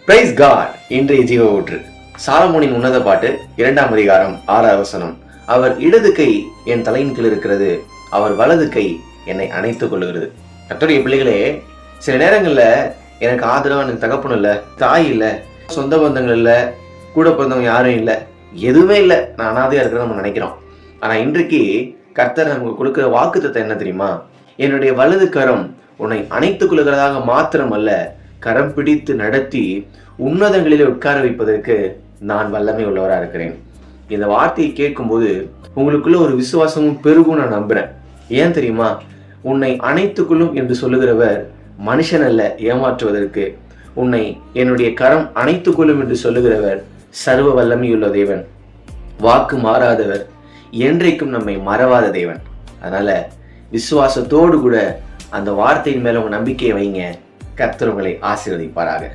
Price God. இன்றைய ஜீவ ஊற்று சாலமோனின் உன்னத பாட்டு 2ஆம் அதிகாரம் 6ஆம் வசனம். அவர் இடது கை என் தலையின் கீழ் இருக்கிறது, அவர் வலது கை என்னை அணைத்துக் கொள்ளுகிறது. கர்த்தருடைய பிள்ளைகளே, சில நேரங்கள்ல எனக்கு ஆதரவா எனக்கு தகப்பனும் இல்லை, தாய் இல்லை, சொந்த பந்தங்கள் இல்லை, கூட பிறந்தவங்க யாரும் இல்லை, எதுவுமே இல்லை, நான் அனாதையா இருக்கிறத நம்ம நினைக்கிறோம். ஆனா இன்றைக்கு கர்த்தர் நமக்கு கொடுக்கிற வாக்குத்தத்தம் என்ன தெரியுமா? என்னுடைய வலது கரம் உன்னை அணைத்துக் கொள்கிறதாக மாத்திரம் அல்ல, கரம் பிடித்து நடத்தி உன்னதங்களிலே உட்கார வைப்பதற்கு நான் வல்லமை உள்ளவரா இருக்கிறேன். இந்த வார்த்தையை கேட்கும்போது உங்களுக்குள்ள ஒரு விசுவாசமும் பெருகும் நான் நம்புறேன். ஏன் தெரியுமா? உன்னை அணைத்துக்கொள்ளும் என்று சொல்லுகிறவர் மனுஷன் அல்ல ஏமாற்றுவதற்கு. உன்னை என்னுடைய கரம் அணைத்துக்கொள்ளும் என்று சொல்லுகிறவர் சர்வ வல்லமையுள்ள தேவன், வாக்கு மாறாதவர், என்றைக்கும் நம்மை மறவாத தேவன். அதனால விசுவாசத்தோடு கூட அந்த வார்த்தையின் மேல உங்க நம்பிக்கையை வைங்க. கர்த்தர் உங்களை ஆசீர்வதிப்பாராக.